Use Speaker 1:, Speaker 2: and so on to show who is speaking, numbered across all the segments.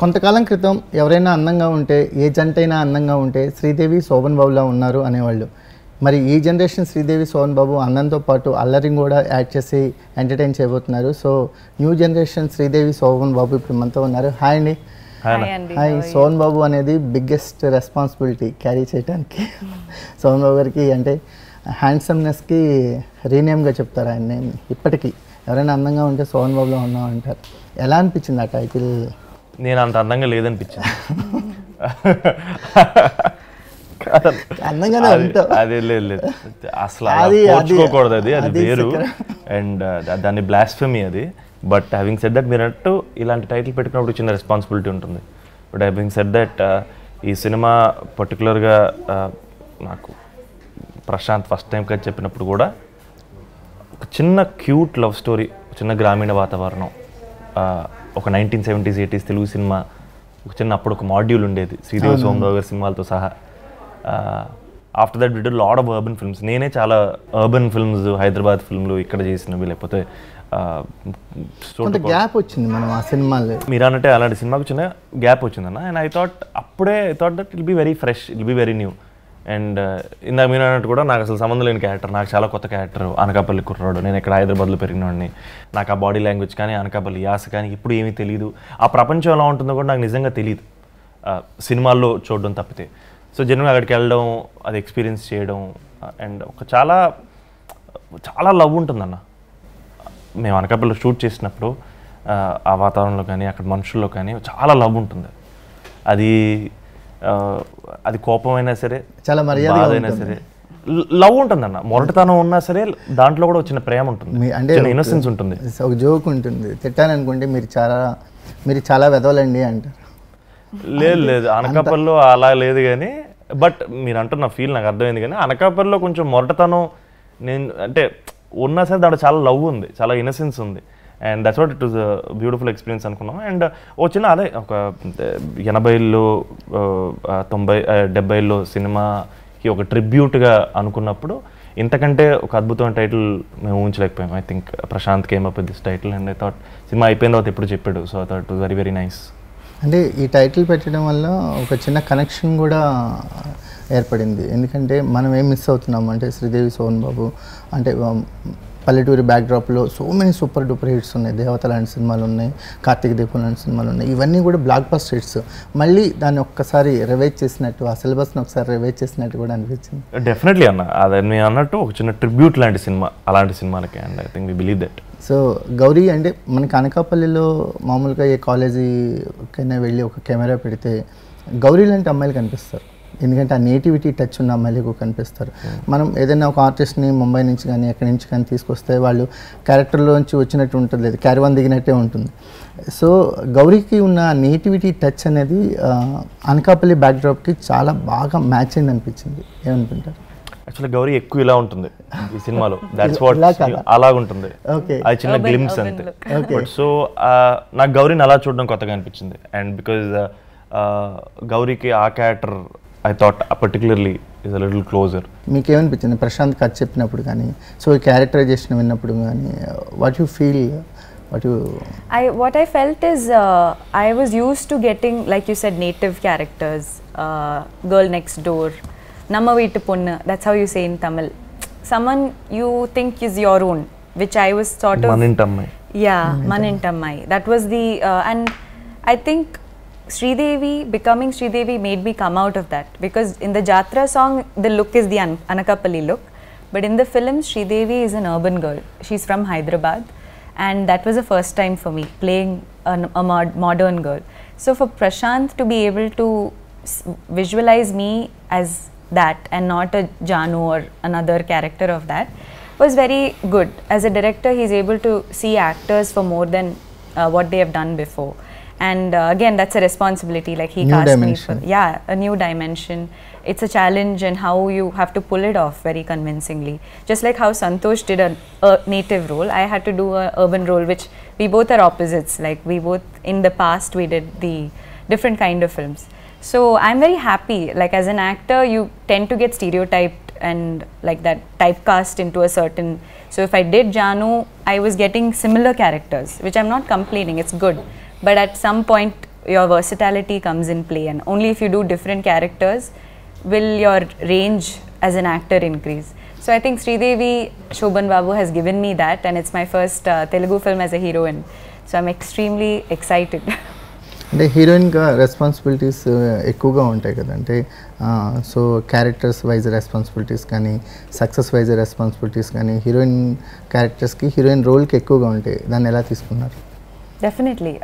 Speaker 1: కొంతకాలం క్రితం ఎవరైనా అందంగా ఉంటే, ఏ జంటైనా అందంగా ఉంటే శ్రీదేవి శోభన్ బాబులా ఉన్నారు అనేవాళ్ళు. మరి ఈ జనరేషన్ శ్రీదేవి శోభన్ బాబు అందంతో పాటు అల్లరిని కూడా యాడ్ చేసి ఎంటర్టైన్ చేయబోతున్నారు. So new generation Sridevi Shobhan Babu ఇప్పుడు మనతో ఉన్నారు. హాయ్ అండి. హాయ్. శోభన్ బాబు అనేది బిగ్గెస్ట్ రెస్పాన్సిబిలిటీ క్యారీ చేయడానికి. శోభన్ బాబు గారికి అంటే హ్యాండ్సమ్నెస్కి రీనేమ్గా చెప్తారు ఆయన నేమ్. ఇప్పటికీ ఎవరైనా అందంగా ఉంటే శోభన్ బాబులో ఉన్నాం అంటారు. ఎలా అనిపించింది ఆ టైటిల్?
Speaker 2: నేను అంత అందంగా లేదనిపించింది. అదే లేదు అసలు పోల్చుకోకూడదు, అది వేరు అండ్ దాన్ని బ్లాస్ఫెమీ అది. బట్ హ్యావింగ్ సెడ్ దట్, మీరు అన్నట్టు ఇలాంటి టైటిల్ పెట్టుకున్నప్పుడు చిన్న రెస్పాన్సిబిలిటీ ఉంటుంది. బట్ హ్యావింగ్ సెడ్ దట్, ఈ సినిమా పర్టికులర్గా నాకు ప్రశాంత్ ఫస్ట్ టైం కదా చెప్పినప్పుడు కూడా ఒక చిన్న క్యూట్ లవ్ స్టోరీ, చిన్న గ్రామీణ వాతావరణం, ఒక 1970s 80s తెలుగు సినిమా, ఒక చిన్న అప్పుడు ఒక మాడ్యూల్ ఉండేది శ్రీదేవి శోభన్ బాబు గారి సినిమాలతో సహా. After that we did lot of urban films. నేనే చాలా అర్బన్ ఫిల్మ్స్, హైదరాబాద్ ఫిల్మ్లు ఇక్కడ చేసినవి, లేకపోతే
Speaker 1: గ్యాప్ వచ్చింది మనం ఆ సినిమాలో.
Speaker 2: మీరు అన్నట్టే అలాంటి సినిమాకు చిన్న గ్యాప్ వచ్చిందన్న. And I thought that I'll be very fresh, I'll be very new. And ఇందాక మీరు అన్నట్టు కూడా నాకు అసలు సంబంధం లేని క్యారెక్టర్, నాకు చాలా కొత్త క్యారెక్టర్. అనకాపల్లి కుర్రాడు, నేను ఇక్కడ హైదరాబాద్లో పెరిగినవాడిని. నాకు ఆ బాడీ లాంగ్వేజ్ కానీ, అనకాపల్లి యాస కానీ ఇప్పుడు ఏమీ తెలియదు. ఆ ప్రపంచం ఎలా ఉంటుందో కూడా నాకు నిజంగా తెలియదు, సినిమాల్లో చూడడం తప్పితే. సో జనరల్గా అక్కడికి వెళ్ళడం, అది ఎక్స్పీరియన్స్ చేయడం, అండ్ ఒక చాలా చాలా లవ్ ఉంటుందన్న. మేము అనకాపల్లిలో షూట్ చేసినప్పుడు ఆ వాతావరణంలో కానీ, అక్కడ మనుషుల్లో కానీ చాలా లవ్ ఉంటుంది. అది కోపమైనా సరే, చాలా మర్యాద అయినా సరే లవ్ ఉంటుందన్న. మొరటతనం ఉన్నా సరే దాంట్లో కూడా వచ్చిన ప్రేమ ఉంటుంది, అంటే ఇన్నోసెన్స్ ఉంటుంది.
Speaker 1: ఒక జోక్ ఉంటుంది, తిట్టాలనుకుంటే మీరు చాలా వెదవలండి అంటారు.
Speaker 2: లేదు అనకాపల్లిలో అలా లేదు కానీ, బట్ మీరు అంటున్న ఫీల్ నాకు అర్థమైంది. కానీ అనకాపల్లిలో కొంచెం మొరటతనం నేను అంటే ఉన్నా సరే దాంట్లో చాలా లవ్ ఉంది, చాలా ఇన్నోసెన్స్ ఉంది. And that's what it was beautiful experience అనుకున్నాం. అండ్ వచ్చిన అదే ఒక 80లో 70లో సినిమాకి ఒక ట్రిబ్యూట్గా అనుకున్నప్పుడు ఇంతకంటే ఒక అద్భుతమైన టైటిల్ మేము ఊహించలేకపోయాం. I think Prashanth came up with this title and I thought సినిమా అయిపోయిన తర్వాత ఎప్పుడు చెప్పాడు. So I thought it was very very nice.
Speaker 1: అంటే ఈ టైటిల్ పెట్టడం వల్ల ఒక చిన్న కనెక్షన్ కూడా ఏర్పడింది. ఎందుకంటే మనం ఏం మిస్ అవుతున్నాం అంటే శ్రీదేవి శోభన్ బాబు అంటే పల్లెటూరి బ్యాక్డ్రాప్లో so many super duper hits ఉన్నాయి. దేవత లాంటి సినిమాలు ఉన్నాయి, కార్తీక దీపం లాంటి సినిమాలు ఉన్నాయి. ఇవన్నీ కూడా బ్లాక్ బస్టర్ హిట్స్. మళ్ళీ దాన్ని ఒక్కసారి రివైజ్ చేసినట్టు, ఆ సిలబస్ని ఒకసారి రివైజ్ చేసినట్టు కూడా అనిపించింది.
Speaker 2: డెఫినెట్లీ అన్న, అదే నేను అన్నట్టు ఒక చిన్న ట్రిబ్యూట్ లాంటి సినిమా అలాంటి సినిమాలకి. And I think we believe that.
Speaker 1: So Gowri అంటే మనకి అనకాపల్లిలో మామూలుగా ఏ కాలేజీకైనా వెళ్ళి ఒక కెమెరా పెడితే గౌరీ లాంటి అమ్మాయిలు కనిపిస్తారు. ఎందుకంటే ఆ నేటివిటీ టచ్ ఉన్న అమ్మాయిలకు కనిపిస్తారు. మనం ఏదైనా ఒక ఆర్టిస్ట్ని ముంబై నుంచి కానీ ఎక్కడి నుంచి కానీ తీసుకొస్తే వాళ్ళు క్యారెక్టర్లోంచి వచ్చినట్టు ఉంటుంది, లేదు క్యారవాన్ దిగినట్టే ఉంటుంది. సో గౌరీకి ఉన్న నేటివిటీ టచ్ అనేది అనకాపల్లి బ్యాక్డ్రాప్కి చాలా బాగా మ్యాచ్ అయింది అనిపించింది. ఏమనుకుంటారు?
Speaker 2: యాక్చువల్లీ గౌరీ ఎక్కువ ఇలా ఉంటుంది ఈ సినిమాలో. దట్స్ వాట్ అలాగుంటుంది, అది చిన్న గ్లిమ్స్ అంతే. బట్ సో నాకు గౌరీని అలా చూడడం కొత్తగా అనిపించింది. అండ్ బికాజ్ గౌరీకి ఆ character I thought particularly is a little closer.
Speaker 1: మీకు ఏమనిపించింది ప్రశాంత్ కథ చెప్పినప్పుడు కానీ, సో ఈ క్యారెక్టరైజేషన్ విన్నప్పుడు కానీ, what you feel?
Speaker 3: What I felt is I was used to getting, like you said, native characters, girl next door, Namma Veetu Ponnu, that's how you say in Tamil. Someone you think is your own, which I was sort of
Speaker 2: Manintammai.
Speaker 3: Yeah, Manintammai. That was the and I think becoming Sridevi made me come out of that, because in the Jatra song the look is the Anakapalli look, but in the film Sridevi is an urban girl. She's from Hyderabad, and that was the first time for me playing a modern girl. So for Prashant to be able to visualize me as that and not a Janu or another character of that was very good. As a director, he's able to see actors for more than what they have done before. And again, that's a responsibility, like he cast me for a new dimension. It's a challenge, and how you have to pull it off very convincingly. Just like how Santosh did a native role, I had to do a urban role, which we both are opposites. Like we both in the past we did the different kind of films. So I'm very happy. Like as an actor, you tend to get stereotyped and like that typecast into a certain. So if I did Janu, I was getting similar characters, which I'm not complaining. It's good. But at some point your versatility comes in play, and only if you do different characters will your range as an actor increase. So I think Sridevi Shoban Babu has given me that, and it's my first Telugu film as a heroine. So I'm extremely excited.
Speaker 1: అంటే హీరోయిన్గా responsibilities ఎక్కువగా ఉంటాయి కదా, అంటే so characters wise responsibilities కానీ success wise responsibilities కానీ heroine క్యారెక్టర్స్కి heroine రోల్కి ఎక్కువగా ఉంటాయి. దాన్ని ఎలా తీసుకున్నారు?
Speaker 3: Definitely.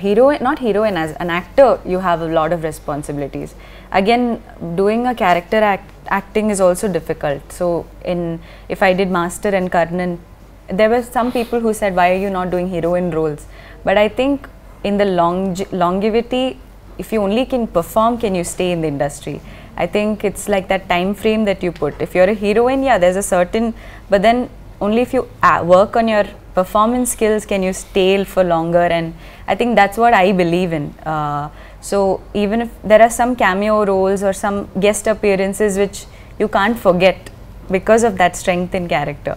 Speaker 3: Heroine, not heroine, as an actor, you have a lot of responsibilities. Again, doing a character acting is also difficult. So, if I did Master and Karnan, there were some people who said, why are you not doing heroine roles? But I think in the longevity, if you only can perform, can you stay in the industry? I think it's like that time frame that you put. If you're a heroine, yeah, there's a certain, but then only if you work on your performance skills can you stay for longer, and I think that's what I believe in. So even if there are some cameo roles or some guest appearances which you can't forget because of that strength in character.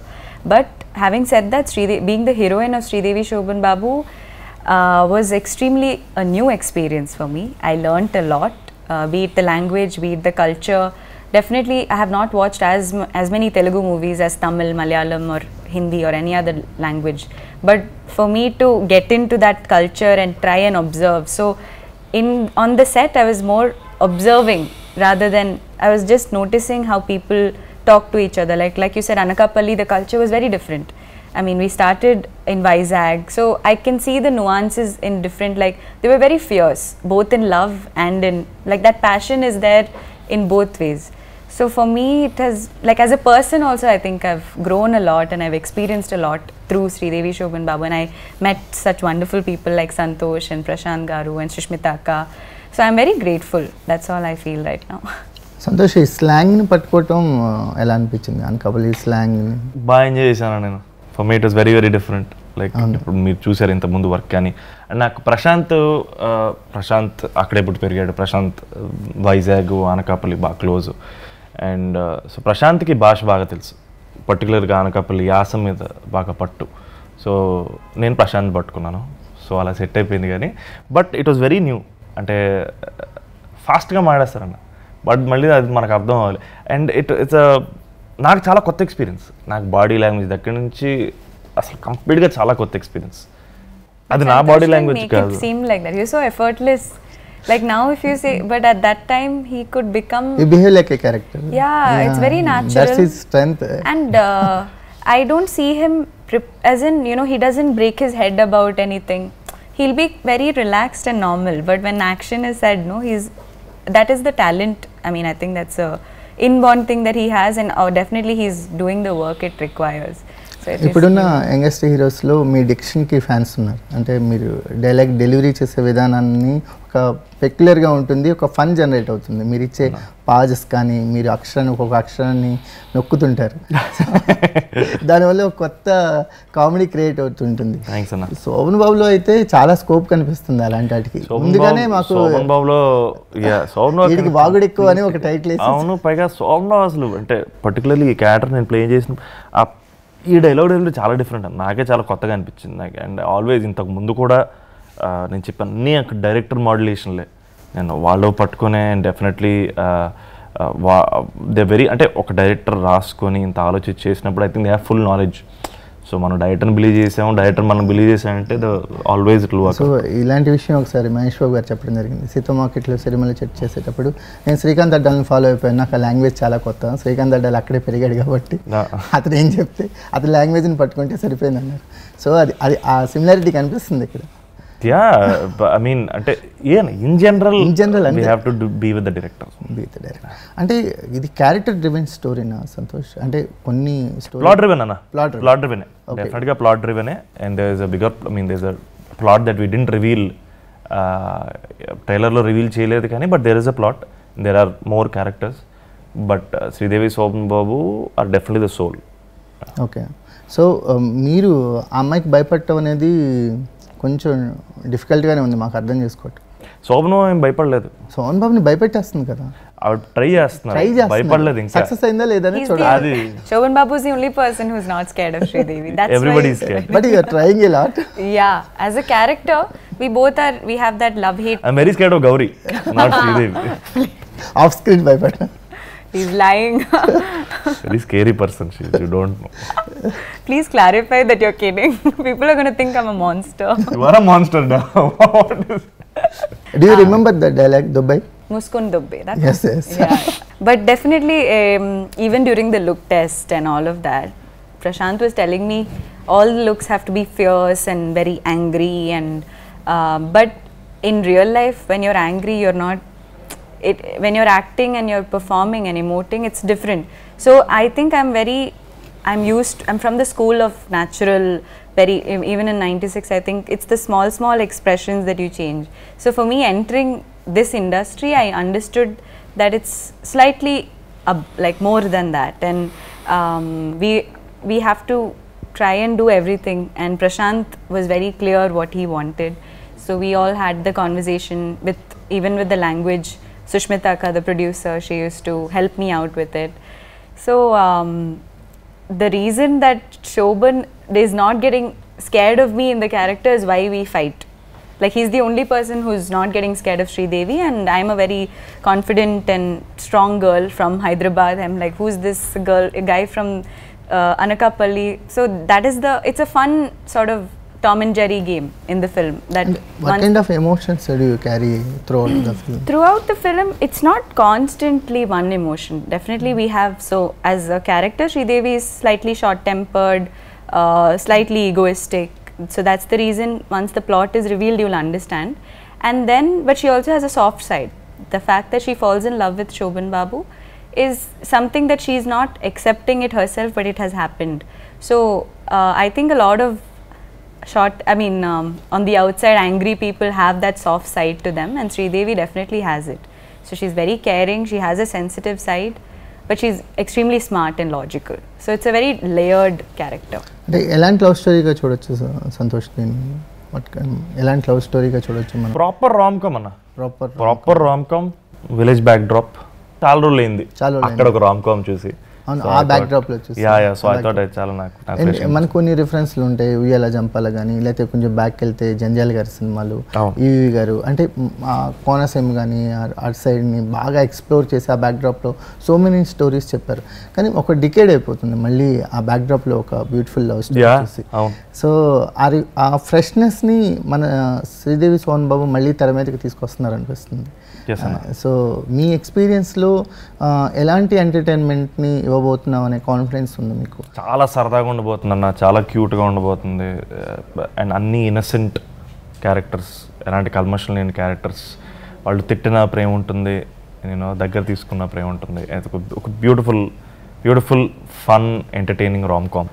Speaker 3: But having said that, being the heroine of Sridevi Shoban Babu was extremely a new experience for me. I learnt a lot, be it the language, be it the culture. Definitely, I have not watched as many Telugu movies as Tamil, Malayalam or Hindi or any other language. But for me to get into that culture and try and observe. So, on the set, I was more observing rather than I was just noticing how people talk to each other. Like you said, Anakapalli, the culture was very different. I mean, we started in Vizag, so I can see the nuances in different, like they were very fierce, both in love and in, like that passion is there in both ways. So for me, it has, like as a person also, I think I've grown a lot and I've experienced a lot through Sridevi Shoban Babu, and I met such wonderful people like Santosh and Prashant Garu and Shushmita Akka. So I'm very grateful. That's all I feel right now.
Speaker 1: Santosh, ఈ స్లాంగ్ని పట్టుకోవటం ఎలా అనిపించింది? Anakapalli slang
Speaker 2: బాగా enjoy చేశాను నేను. For me it was very very different. Like ఇప్పుడు మీరు చూసారు ఇంత ముందు వర్క్ కానీ, అండ్ నాకు ప్రశాంత్ అక్కడే పుట్టి పెరిగాడు. ప్రశాంత్ వైజాగ్, అనకాపల్లి బాగా క్లోజ్. అండ్ సో ప్రశాంత్కి భాష బాగా తెలుసు, పర్టికులర్గా అనకాపల్లి యాస మీద బాగా పట్టు. సో నేను ప్రశాంత్ పట్టుకున్నాను, సో అలా సెట్ అయిపోయింది. కానీ but it was very new, అంటే ఫాస్ట్గా మాట్లాడేస్తారన్న, బట్ మళ్ళీ అది మనకు అర్థం అవ్వాలి. అండ్ ఇట్స్ నాకు చాలా కొత్త ఎక్స్పీరియన్స్. నాకు బాడీ లాంగ్వేజ్ దగ్గర నుంచి అసలు కంప్లీట్గా చాలా కొత్త ఎక్స్పీరియన్స్. అది నా బాడీ లాంగ్వేజ్ కాదు.
Speaker 3: Seem like that. You're so effortless. Like now if you say, but at that time he could become,
Speaker 1: he behave like a character.
Speaker 3: Yeah, it's very natural.
Speaker 1: That's his strength.
Speaker 3: And I don't see him as in, you know, he doesn't break his head about anything. He'll be very relaxed and normal, but when action is said, no, that is the talent. I mean, I think that's a inborn thing that he has, and definitely he's doing the work it requires.
Speaker 1: ఇప్పుడున్న youngest హీరోస్లో మీ డిక్షన్కి fans ఉన్నారు. అంటే మీరు dialogue delivery చేసే విధానాన్ని ఒక పెక్యులర్గా ఉంటుంది, ఒక fun generate అవుతుంది. మీరు ఇచ్చే పాజెస్ కానీ, మీరు ఒక్కొక్క అక్షరాన్ని నొక్కుతుంటారు, దానివల్ల ఒక కొత్త కామెడీ క్రియేట్ అవుతుంటుంది. శోభన్ బాబులో అయితే చాలా స్కోప్ కనిపిస్తుంది అలాంటి వాటికి. ముందుగానే మాకు వీడికి బాగుడు ఎక్కువ అని ఒక టైటిల్.
Speaker 2: అవును, పైగా శోభన్ బాబు అసలు అంటే పర్టికులర్లీ ఈ క్యారెక్టర్ నేను ప్లే చేసిన ఈ డైలాగ్ డెలివరీ చాలా డిఫరెంట్ అని నాకే చాలా కొత్తగా అనిపించింది నాకు. అండ్ ఆల్వేస్ ఇంతకు ముందు కూడా నేను చెప్పాను, అన్నీ అక్కడ డైరెక్టర్ మాడ్యులేషన్లే నేను వాళ్ళు పట్టుకునే. అండ్ డెఫినెట్లీ దే వెరీ, అంటే ఒక డైరెక్టర్ రాసుకొని ఇంత ఆలోచించి చేసినప్పుడు I think they have full knowledge. So మనం డైరెక్టర్ని బిలీవ్ చేసాము, డైరెక్టర్ మనం బిలీవ్ చేసామంటే ఆల్వేస్ ఇట్ వర్క్.
Speaker 1: సో ఇలాంటి విషయం ఒకసారి మహేష్ బాబు గారు చెప్పడం జరిగింది. సీతా మార్కెట్లో సిరిమల చెట్ చేసేటప్పుడు నేను శ్రీకాంత్ అడ్డాలను ఫాలో అయిపోయాను, నాకు ఆ లాంగ్వేజ్ చాలా కొత్త. శ్రీకాంత్ అడ్డాలు అక్కడే పెరిగాడు కాబట్టి అతను ఏం చెప్తే అతని లాంగ్వేజ్ని పట్టుకుంటే సరిపోయింది అన్నారు. సో అది ఆ సిమిలారిటీ కనిపిస్తుంది ఇక్కడ.
Speaker 2: యా, ఐ మీన్ అంటే in general we have to be with the director.
Speaker 1: అంటే ఇది క్యారెక్టర్ డ్రివెన్ స్టోరీనా సంతోష్? అంటే కొన్ని
Speaker 2: ప్లాట్ డ్రివెన్ అన్న, ప్లాట్ డ్రివెన్ డెఫినెట్గా ప్లాట్ డ్రివెనే. And there is a bigger, I mean there is a plot that we didn't reveal, ట్రైలర్లో reveal చేయలేదు కానీ, but there is a plot, there are more characters. But Sridevi Shobhan Babu are definitely the soul.
Speaker 1: Okay, so మీరు ఆ అమ్మాయికి భయపడటం అనేది కొంచెం డిఫికల్ట్గానే ఉంది మాకు అర్థం చేసుకోవటం.
Speaker 2: శోభను ఏం భయపడలేదు.
Speaker 1: సోహన్ బాబుని భయపెట్టేస్తుంది కదా.
Speaker 2: ఆవిడ ట్రై చేస్తున్నారు, భయపడలేదు. ఇంకా
Speaker 1: సక్సెస్ అయిందా లేదని చూడాలి.
Speaker 3: Shoban Babu is the only person who's not scared of Sridevi. That's
Speaker 2: everybody is scared.
Speaker 1: But you are trying a lot.
Speaker 3: Yeah, as a character, we have that love-hate.
Speaker 2: I'm very scared of Gouri, not Sridevi.
Speaker 1: Off screen భయపడ్డా.
Speaker 3: He's lying.
Speaker 2: Very scary person, you don't know.
Speaker 3: Please clarify that you're kidding. People are going to think I'm a monster.
Speaker 2: You are a monster now.
Speaker 1: Do you remember the dialogue, Dubai?
Speaker 3: Muskun Dubbe.
Speaker 1: Yes, yes.
Speaker 3: Yeah. But definitely, even during the look test and all of that, Prashant was telling me all the looks have to be fierce and very angry. And but in real life, when you're angry, you're not. When you're acting and you're performing and emoting, it's different. So I think I'm from the school of natural, even in 96, I think it's the small expressions that you change. So for me, entering this industry, I understood that it's slightly like more than that. And we have to try and do everything. And Prashant was very clear what he wanted. So we all had the conversation even with the language. Sushmita Ka, the producer, she used to help me out with it. So the reason that Shoban is not getting scared of me in the character is why we fight. Like, he's the only person who's not getting scared of Sridevi, and I'm a very confident and strong girl from Hyderabad. I'm like, who's this girl? A guy from Anakapalli. So it's a fun sort of Tom and Jerry game in the film.
Speaker 1: What kind of emotions do you carry throughout the film?
Speaker 3: Throughout the film, it's not constantly one emotion. Definitely we have, so as a character, Sridevi is slightly short-tempered, slightly egoistic. So that's the reason once the plot is revealed, you'll understand. But she also has a soft side. The fact that she falls in love with Shoban Babu is something that she's not accepting it herself, but it has happened. So I think a lot of on the outside, angry people have that soft side to them, and Sridevi definitely has it. So she's very caring, she has a sensitive side, but she's extremely smart and logical. So it's a very layered character.
Speaker 1: అంటే ఎలాంటి love స్టోరీగా చూడొచ్చు సంతోష్ దీన్ని? ఎలాంటి love స్టోరీగా చూడొచ్చు మనం?
Speaker 2: Proper romcom అన్న, proper romcom, village back drop. చాలా రోజులు అయింది అక్కడ ఒక రామ్కామ్ చూసి.
Speaker 1: ఆ బ్యాక్ డ్రాప్ లో చూసి
Speaker 2: సో ఐ థాట్ చాలా
Speaker 1: మనకు కొన్ని రిఫరెన్స్లు ఉంటాయి. ఉయ్యాల జంపాల కానీ, లేకపోతే కొంచెం బ్యాక్ వెళ్తే జంజాల్ గారి సినిమాలు, ఈవి గారు, అంటే కోనసీమ కానీ అటు సైడ్ని బాగా ఎక్స్ప్లోర్ చేసి ఆ బ్యాక్ డ్రాప్లో సో మెనీ స్టోరీస్ చెప్పారు. కానీ ఒక డికేడ్ అయిపోతుంది మళ్ళీ ఆ బ్యాక్ డ్రాప్లో ఒక బ్యూటిఫుల్ లవ్ స్టోరీ చూసి. సో ఆ ఫ్రెష్నెస్ని మన శ్రీదేవి సోహన్ బాబు మళ్ళీ తెర మీదకి తీసుకొస్తున్నారు అనిపిస్తుంది. సో మీ ఎక్స్పీరియన్స్లో ఎలాంటి ఎంటర్టైన్మెంట్ని ఇవ్వబోతున్నాం అనే కాన్ఫిడెన్స్ ఉంది మీకు?
Speaker 2: చాలా సరదాగా ఉండబోతుంది అన్న, చాలా క్యూట్గా ఉండబోతుంది. అండ్ అన్ని ఇన్నసెంట్ క్యారెక్టర్స్, ఎలాంటి కల్మషం లేని క్యారెక్టర్స్. వాళ్ళు తిట్టిన ప్రేమ ఉంటుంది, నేను దగ్గర తీసుకున్న ప్రేమ ఉంటుంది. ఒక beautiful fun entertaining romcom.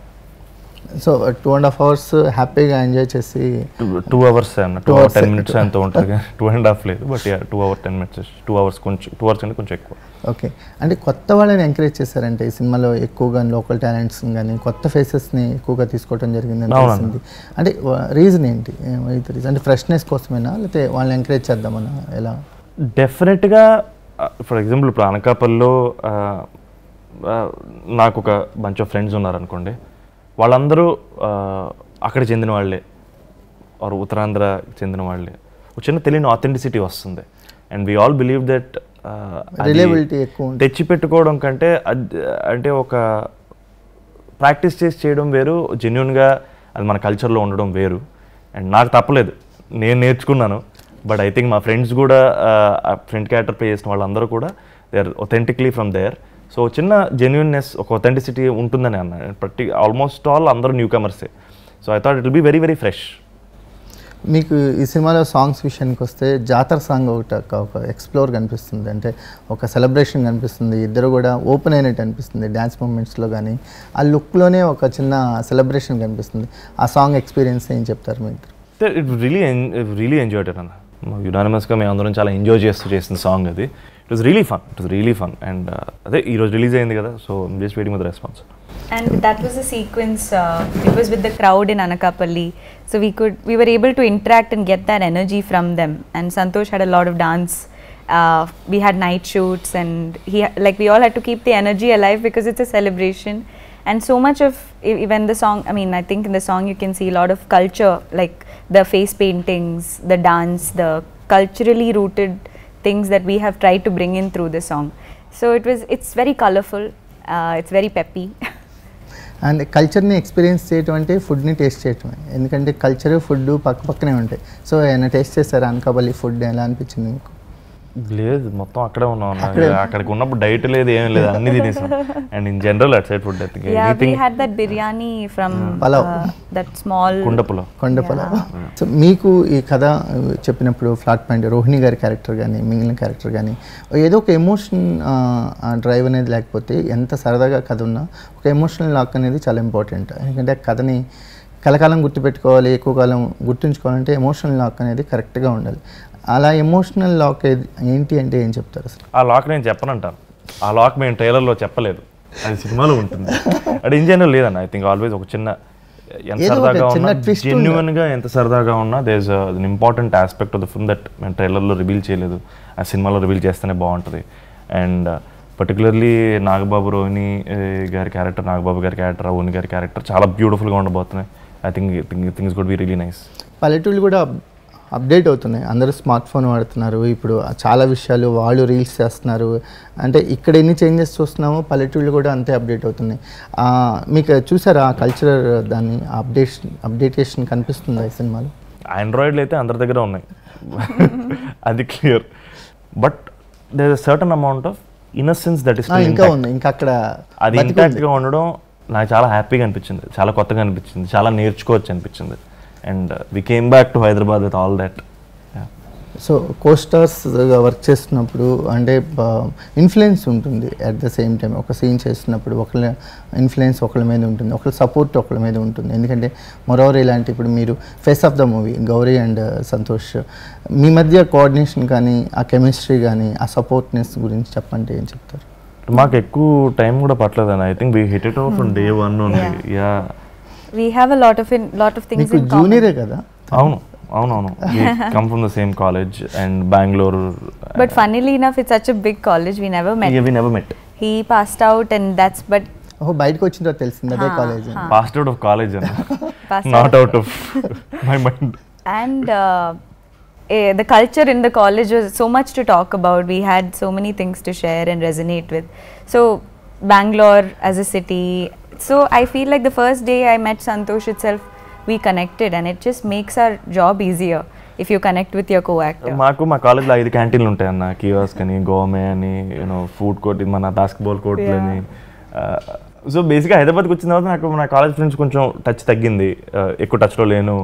Speaker 1: So 2.5 hours హ్యాపీగా ఎంజాయ్ చేసి
Speaker 2: 2 hours అన్న, 2 hours 10 minutes ఎంత ఉంటుంది, 2.5 లేదు, బట్ 2 hours 10 minutes, 2 hours కొంచెం 2 hours అంటే కొంచెం ఎక్కువ.
Speaker 1: ఓకే, అంటే కొత్త వాళ్ళని ఎంకరేజ్ చేశారంటే ఈ సినిమాలో ఎక్కువగా లోకల్ టాలెంట్స్ కానీ కొత్త ఫేసెస్ని ఎక్కువగా తీసుకోవడం జరిగింది అనిపిస్తుంది. అంటే రీజన్ ఏంటి? అంటే ఫ్రెష్నెస్ కోసమేనా, లేకపోతే వాళ్ళని ఎంకరేజ్ చేద్దామన్నా? ఎలా?
Speaker 2: డెఫినెట్గా ఫర్ ఎగ్జాంపుల్ ఇప్పుడు అనకాపల్లిలో నాకు ఒక బంచ్ ఆఫ్ ఫ్రెండ్స్ ఉన్నారనుకోండి, వాళ్ళందరూ అక్కడ చెందిన వాళ్ళే, ఆర్ ఉత్తరాంధ్ర చెందిన వాళ్ళే. ఒక చిన్న తెలియని ఆథెంటిసిటీ వస్తుంది. And we all believe that
Speaker 1: reliability ఎక్కువ
Speaker 2: తెచ్చిపెట్టుకోవడం కంటే అంటే ఒక ప్రాక్టీస్ చేసి చేయడం వేరు, జెన్యున్గా అది మన కల్చర్లో ఉండడం వేరు. అండ్ నాకు తప్పలేదు, నేను నేర్చుకున్నాను. బట్ ఐ థింక్ మా ఫ్రెండ్స్ కూడా, ఫ్రెండ్ క్యారెక్టర్ ప్లే చేసిన వాళ్ళందరూ కూడా they are authentically from there. So చిన్న జెన్యున్నెస్, ఒక ఒథెంటిసిటీ ఉంటుందని అన్న. ఆల్మోస్ట్ ఆల్ అందరూ న్యూ కమర్సే. So I thought it will be very very fresh.
Speaker 1: మీకు ఈ సినిమాలో సాంగ్స్ విషయానికి వస్తే జాతర సాంగ్ ఒక ఎక్స్ప్లోర్ కనిపిస్తుంది, అంటే ఒక సెలబ్రేషన్ కనిపిస్తుంది. ఇద్దరు కూడా ఓపెన్ అయినట్టు అనిపిస్తుంది డ్యాన్స్ మూమెంట్స్లో కానీ. ఆ లుక్లోనే ఒక చిన్న సెలబ్రేషన్ కనిపిస్తుంది. ఆ సాంగ్ ఎక్స్పీరియన్స్ ఏం చెప్తారు మీరు?
Speaker 2: ఇట్ రియలీ ఎంజాయ్డ్ ఇట్ అన్న. యునానిమస్గా మేము అందరం చాలా ఎంజాయ్ చేసిన సాంగ్ అది. It was really fun. And అదే ఈరోజు రిలీజ్ అయింది కదా, so I'm just waiting for the response.
Speaker 3: And that was a sequence, it was with the crowd in Anakapalli, so we were able to interact and get that energy from them, and Santosh had a lot of dance, we had night shoots, and we all had to keep the energy alive because it's a celebration. And so much of even the song, I mean, I think in the song you can see a lot of culture, like the face paintings, the dance, the culturally rooted things that we have tried to bring in through the song. So it's very colorful, it's very peppy.
Speaker 1: And కల్చర్ని experience చేయటం అంటే ఫుడ్ని taste చేయటమే, ఎందుకంటే culture food పక్కనే ఉంటాయి. So ఏమైనా taste చేస్తారా అనకాపల్లి ఫుడ్? ఎలా అనిపించింది మీకు?
Speaker 2: లేదు, మొత్తం అక్కడే ఉన్నాం. అక్కడికి ఉన్నప్పుడు డైట్ లేదు, ఏం లేదు, అన్ని తినేసాం. And in general at side food
Speaker 3: we had that biryani from that small
Speaker 1: కొండ పలావ్. సో మీకు ఈ కథ చెప్పినప్పుడు ఫ్లాట్ పాయింట్ రోహిణి గారి క్యారెక్టర్ కానీ మిగిలిన క్యారెక్టర్ కానీ ఏదో ఒక ఎమోషన్ డ్రైవ్ అనేది లేకపోతే ఎంత సరదాగా కథ ఉన్నా ఒక ఎమోషనల్ లాక్ అనేది చాలా ఇంపార్టెంట్. ఎందుకంటే కథని కలకాలం గుర్తుపెట్టుకోవాలి, ఎక్కువ కాలం గుర్తుంచుకోవాలంటే ఎమోషనల్ లాక్ అనేది కరెక్ట్గా ఉండాలి. అలా ఎమోషనల్ లాక్ ఏంటి అంటే ఏం చెప్తారు అసలు?
Speaker 2: ఆ లాక్ నేను చెప్పనంటాను. ఆ లాక్ మేము ట్రైలర్లో చెప్పలేదు, అది సినిమాలో ఉంటుంది. అది ఇన్ జనరల్ లేదన్న. ఐ థింక్ ఆల్వేస్ ఒక చిన్న ఎంత సరదాగా ఉన్నా, జెన్యున్గా ఎంత సరదాగా ఉన్నా, there is an important aspect of the film that మేము ట్రైలర్లో రివీల్ చేయలేదు, ఆ సినిమాలో రివీల్ చేస్తేనే బాగుంటుంది. అండ్ పర్టికులర్లీ నాగబాబు రోహిణి గారి క్యారెక్టర్, నాగబాబు గారి క్యారెక్టర్, రోహిణి గారి క్యారెక్టర్ చాలా బ్యూటిఫుల్గా ఉండబోతున్నాయి. I think things could be really nice.
Speaker 1: పల్లెటూళ్ళు కూడా అప్డేట్ అవుతున్నాయి, అందరూ స్మార్ట్ ఫోన్ వాడుతున్నారు, ఇప్పుడు చాలా విషయాలు వాళ్ళు రీల్స్ చేస్తున్నారు. అంటే ఇక్కడ ఎన్ని చేంజెస్ చూస్తున్నామో పల్లెటూళ్ళు కూడా అంతే అప్డేట్ అవుతున్నాయి. మీకు చూసారా ఆ కల్చరల్ దాన్ని అప్డేటేషన్ కనిపిస్తుందా ఈ సినిమాలో?
Speaker 2: ఆండ్రాయిడ్లు అయితే అందరి దగ్గర ఉన్నాయి, అది clear. But there is certain amount of innocence that is
Speaker 1: ఇంకా ఉంది, ఇంకా అక్కడ
Speaker 2: అది ఇంటాక్ట్గా ఉండడం నాకు చాలా హ్యాపీగా అనిపించింది, చాలా కొత్తగా అనిపించింది, చాలా నేర్చుకోవచ్చు అనిపించింది. And we came back to Hyderabad with all that.
Speaker 1: So కోస్టార్స్గా వర్క్ చేస్తున్నప్పుడు అంటే ఇన్ఫ్లుయెన్స్ ఉంటుంది, అట్ ద సేమ్ టైం ఒక సీన్ చేస్తున్నప్పుడు ఒకళ్ళ ఇన్ఫ్లుయెన్స్ ఒకళ్ళ మీద ఉంటుంది, ఒకళ్ళ సపోర్ట్ ఒకళ్ళ మీద ఉంటుంది. ఎందుకంటే మొరోవర్ ఇలాంటి ఇప్పుడు మీరు face of the movie Gauri and Santosh, మీ మధ్య కోఆర్డినేషన్ కానీ ఆ కెమిస్ట్రీ కానీ ఆ సపోర్ట్నెస్ గురించి చెప్పంటే ఏం చెప్తారు?
Speaker 2: మాకు ఎక్కువ టైం కూడా పట్టలేదని. I think we hit it off from day one only. Yeah,
Speaker 3: we have a lot of things in common.
Speaker 1: Junior kada?
Speaker 2: అవును. We come from the same college and Bangalore.
Speaker 3: But funnily enough, it's such a big college, we never met.
Speaker 2: Yeah, we never met.
Speaker 3: He passed out and that's but
Speaker 1: బయటకు వచ్చిన తర్వాత తెలిసింది అదే college.
Speaker 2: Passed out of college and not out of my mind.
Speaker 3: And the culture in the college was so much to talk about. We had so many things to share and resonate with. So Bangalore as a city, so I feel like the first day I met Santosh itself, we connected, and it just makes our job easier if you connect with your co-actor.
Speaker 2: మాకు మా కాలేజ్లో 5 క్యాంటీన్లు ఉంటాయి అన్న, kiosk అని, గోమే అని, food court, మన basketball కోర్ట్లు అని. సో బేసిక్గా హైదరాబాద్కి వచ్చిన తర్వాత నాకు నా కాలేజ్ ఫ్రెండ్స్ కొంచెం టచ్ తగ్గింది, ఎక్కువ టచ్లో లేను.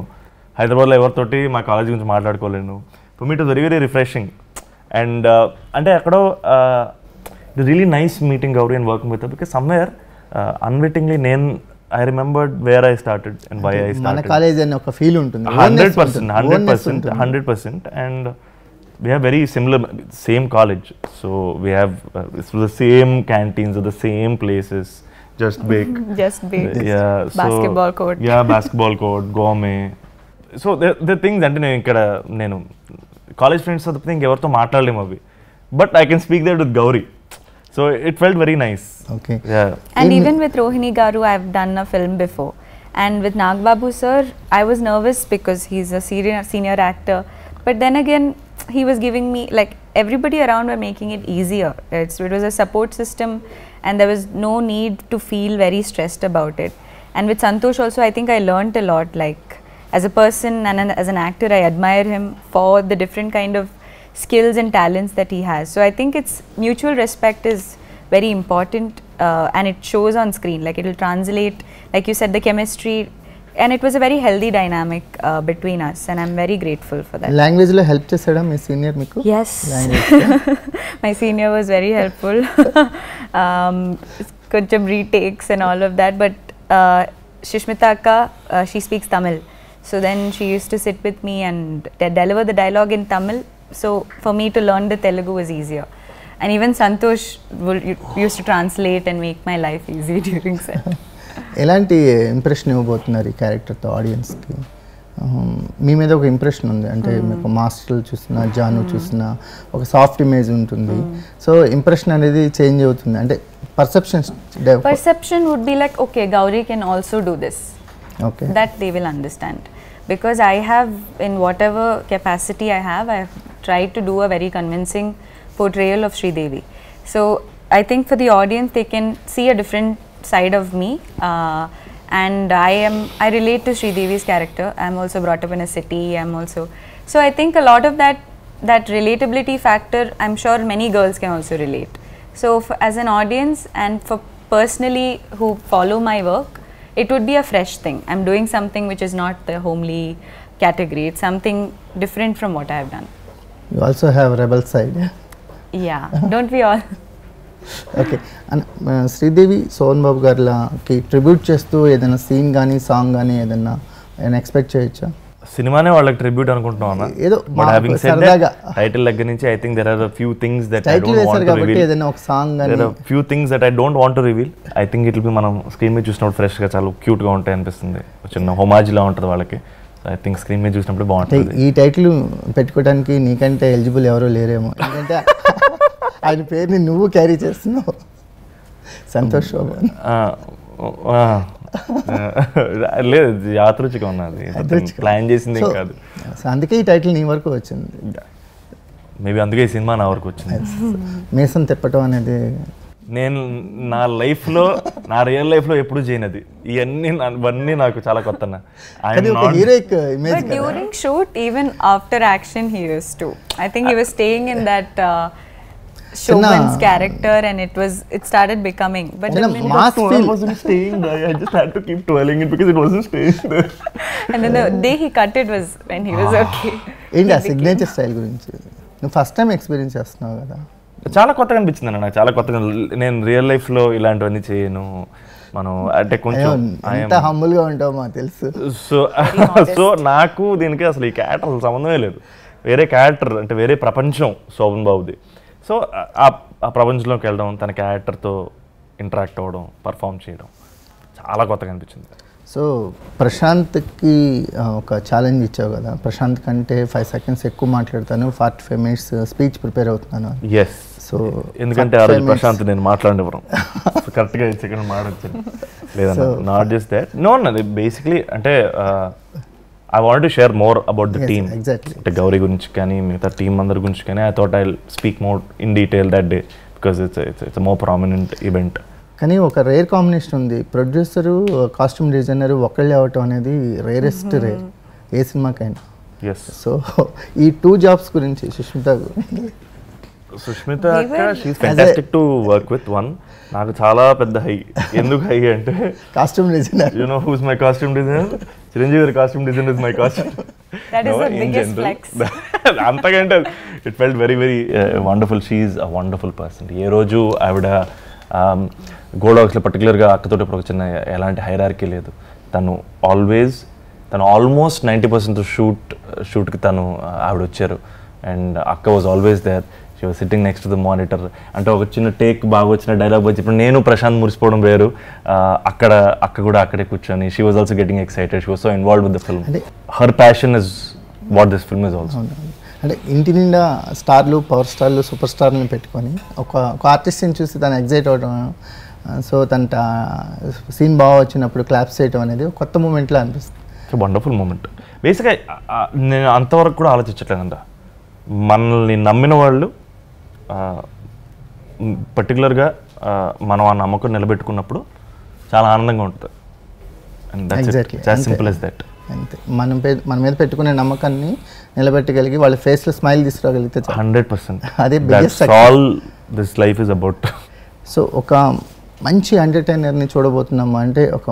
Speaker 2: హైదరాబాద్లో ఎవరితోటి మా కాలేజ్ గురించి మాట్లాడుకోలేను. For me it was very very refreshing. And అంటే అక్కడో it really nice meeting Gauri and working with her, because somewhere unwittingly I remembered where I started and why I started.
Speaker 1: మన కాలేజ్ అని ఒక ఫీల్ ఉంటుంది.
Speaker 2: 100%. And we have very similar, same college, so we have the same canteens or the same places, just bake. Yeah,
Speaker 3: basketball court.
Speaker 2: Yeah, basketball court, gourmet. So the things అంటే నేను college friends తో think ఎవరితో మాట్లాడలేము అవి, but I can speak that with Gouri. So it felt very nice.
Speaker 1: Okay.
Speaker 2: Yeah.
Speaker 3: And even with Rohini Garu, I've done a film before. And with Nagbabu sir, I was nervous because he's a senior actor. But then again, he was giving me, like, everybody around were making it easier. It was a support system, and there was no need to feel very stressed about it. And with Santosh also, I think I learnt a lot. Like, as a person and as an actor, I admire him for the different kind of skills and talents that he has. So I think it's mutual respect is very important, and it shows on screen. Like, it will translate, like you said, the chemistry, and it was a very healthy dynamic between us, and I'm very grateful for that.
Speaker 1: Language lo help chesada my senior meeku?
Speaker 3: Yes. My senior was very helpful. Koncham retakes and all of that, but Shishmita akka, she speaks Tamil, so then she used to sit with me and deliver the dialogue in Tamil. So for me to learn the Telugu was easier, and even Santosh used to translate and make my life easy during set.
Speaker 1: ఎలాంటి impression ఇవ్వబోతున్నారు ఈ క్యారెక్టర్తో ఆడియన్స్కి? మీ మీద ఒక impression ఉంది, అంటే మీకు మాస్టర్లు చూసినా జాను చూసినా ఒక సాఫ్ట్ ఇమేజ్ ఉంటుంది. సో ఇంప్రెషన్ అనేది చేంజ్ అవుతుంది, అంటే
Speaker 3: perception would be like, okay, Gouri can also do this.
Speaker 1: Okay.
Speaker 3: That they will understand. Because I have, in whatever capacity I have tried to do a very convincing portrayal of Sridevi. So I think for the audience, they can see a different side of me. And I relate to Sridevi's character. I'm also brought up in a city. So I think a lot of that relatability factor, I'm sure many girls can also relate. So as an audience and for personally who follow my work, it would be a fresh thing. I'm doing something which is not the homely category. It's something different from what I have done.
Speaker 1: You also have rebel side.
Speaker 3: Yeah, don't we all?
Speaker 1: Okay. Sridevi Shobhan Babu గారికి tribute చేస్తూ ఏదైనా scene కానీ song కానీ ఏదైనా expect చేయొచ్చా?
Speaker 2: సినిమానే వాళ్ళకి tribute అనుకుంటున్నాం అన్న.
Speaker 1: ఏదో
Speaker 2: టైటిల్ దగ్గర నుంచి I think there are a few things that I
Speaker 1: title
Speaker 2: don't want
Speaker 1: వేశారు
Speaker 2: to
Speaker 1: కాబట్టి
Speaker 2: reveal.
Speaker 1: ఏదైనా ఒక సాంగ్ కానీ
Speaker 2: There are few things that I don't want to reveal. I think it will be మనం screen మీద చూసినప్పుడు ఫ్రెష్గా చాలా క్యూట్గా ఉంటాయి అనిపిస్తుంది, చిన్న హోమాజ్లా ఉంటుంది వాళ్ళకి. ఐ థింక్ స్క్రీన్ మీద చూసినప్పుడు బాగుంటుంది.
Speaker 1: ఈ టైటిల్ పెట్టుకోవడానికి నీకంటే ఎలిజిబుల్ ఎవరో లేరేమో, ఎందుకంటే ఆయన పేరుని నువ్వు క్యారీ చేస్తున్నావు, సంతోష్ శోభన్.
Speaker 2: లేదు, యాదృచ్ఛిగా ఉన్నది, ప్లాన్ చేసింది కాదు.
Speaker 1: అందుకే ఈ టైటిల్ నీ వరకు వచ్చింది.
Speaker 2: మేబీ అందుకే ఈ సినిమా నా వరకు వచ్చింది.
Speaker 1: మీసం తిప్పటం అనేది
Speaker 2: నేను నా లైఫ్లో, నా రియల్ లైఫ్లో ఎప్పుడు చేయనది. ఇవన్నీ నాకు చాలా కొత్త.
Speaker 1: Heroic image.
Speaker 3: But during shoot, even after action, he used to. I think he was staying in that Shoban's character, and it started becoming. But the minute
Speaker 2: it wasn't staying there. I just had to keep twirling it because it wasn't staying there.
Speaker 3: And then the day he cut it was when he was okay.
Speaker 1: ఏంటి ఆ signature style గురించి నువ్వు first time experience చేస్తున్నావు కదా?
Speaker 2: చాలా కొత్తగా అనిపించింది అన్న నాకు, చాలా కొత్తగా. నేను రియల్ లైఫ్లో ఇలాంటివన్నీ చేయను. మనం అంటే కొంచెం
Speaker 1: ఎంత హంబుల్గా ఉంటావు మాకు తెలుసు.
Speaker 2: సో నాకు దీనికి అసలు ఈ క్యారెక్టర్ అసలు సంబంధమే లేదు. వేరే క్యారెక్టర్, అంటే వేరే ప్రపంచం శోభన్ బాబుది. సో ఆ ప్రపంచంలోకి వెళ్ళడం, తన క్యారెక్టర్తో ఇంటరాక్ట్ అవ్వడం, పర్ఫామ్ చేయడం చాలా కొత్తగా అనిపించింది.
Speaker 1: సో ప్రశాంత్కి ఒక ఛాలెంజ్ ఇచ్చావు కదా, ప్రశాంత్ కంటే 5 seconds ఎక్కువ మాట్లాడతాను, 45 minutes స్పీచ్ ప్రిపేర్ అవుతున్నాను.
Speaker 2: ఎస్. సో ఎందుకంటే ఆ రోజు ప్రశాంత్ నేను మాట్లాడినవరం కరెక్ట్గా 8 seconds మాట్లాడచ్చాను. లేదన్నా, నాట్ జస్ట్ దాట్, నో అన్నది బేసిక్లీ అంటే I wanted to share more about the team.
Speaker 1: Exactly.
Speaker 2: అంటే గౌరీ గురించి కానీ మిగతా టీం అందరి గురించి కానీ I thought I'll speak more in detail that day because it's a more prominent event.
Speaker 1: కానీ ఒక రేర్ కాంబినేషన్ ఉంది, ప్రొడ్యూసరు కాస్ట్యూమ్ డిజైనర్ ఒకళ్ళే అవటం అనేది రేరెస్ట్ రేర్ ఏ సినిమాకైనా.
Speaker 2: ఎస్.
Speaker 1: సో ఈ 2 jobs గురించి
Speaker 2: సుష్మిత అక్క, she is fantastic to work with. నాకు చాలా పెద్ద హై. ఎందుకు హై అంటే
Speaker 1: costume designer,
Speaker 2: you know who is my costume designer? Chiranjeevi గారి costume designer is my costume.
Speaker 3: That is the biggest flex.
Speaker 2: అంతకంటే it felt very very wonderful. She is a wonderful person. ఏ రోజు ఆవిడ గోడాక్స్లో పర్టికులర్గా అక్కతోటి ఇప్పుడు ఒక చిన్న ఎలాంటి హైరార్కీ లేదు. తను ఆల్మోస్ట్ 90% షూట్కి ఆవిడ వచ్చారు. అండ్ అక్క was always there. She was sitting next to the monitor. అంటే ఒక చిన్న టేక్ బాగా వచ్చిన డైలాగ్ వచ్చి ఇప్పుడు నేను ప్రశాంత్ మురిసిపోవడం వేరు, అక్క కూడా అక్కడే కూర్చొని she was also getting excited. She was so involved with the film. Her passion is what this film is also.
Speaker 1: అంటే ఇంటి నిండా స్టార్లు, పవర్ స్టార్లు, సూపర్ స్టార్లను పెట్టుకొని ఒక ఆర్టిస్ట్ని చూసి తను ఎగ్జైట్ అవ్వడం, సో తన సీన్ బాగా వచ్చినప్పుడు క్లాప్స్ చేయడం అనేది కొత్త మూమెంట్లో అనిపిస్తుంది.
Speaker 2: Wonderful moment. బేసిక్గా నేను అంతవరకు కూడా ఆలోచించట్లేదంట. మనల్ని నమ్మిన వాళ్ళు పర్టికులర్గా మనం ఆ నమ్మకం నిలబెట్టుకున్నప్పుడు చాలా ఆనందంగా ఉంటుంది. And simple as that.
Speaker 1: అంతే, మన మీద పెట్టుకునే నమ్మకాన్ని నిలబెట్టగలిగి వాళ్ళ ఫేస్లో స్మైల్ తీసుకురాగలిగితే
Speaker 2: 100%.
Speaker 1: అదే biggest
Speaker 2: all this life is about.
Speaker 1: So ఒక మంచి ఎంటర్టైనర్ని చూడబోతున్నాము అంటే ఒక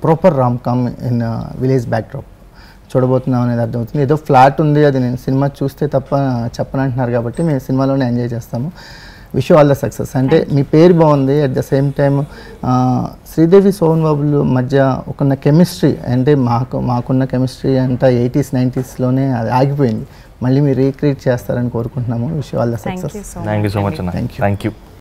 Speaker 1: proper rom com in village backdrop చూడబోతున్నాం అనేది అర్థమవుతుంది. ఏదో ఫ్లాట్ ఉంది, అది నేను సినిమా చూస్తే తప్ప చెప్పనంటున్నారు కాబట్టి మేము సినిమాలోనే ఎంజాయ్ చేస్తాము. Wish you all the success. అంటే మీ పేరు బాగుంది, at the same time Sridevi Shobhan బాబుల మధ్య ఒక కెమిస్ట్రీ, అంటే మాకున్న కెమిస్ట్రీ అంతా 80s 90sలోనే అది ఆగిపోయింది. మళ్ళీ మీరు రీక్రియేట్ చేస్తారని కోరుకుంటున్నాము. Wish you all the success.
Speaker 2: Thank you so much అన్న. Thank you.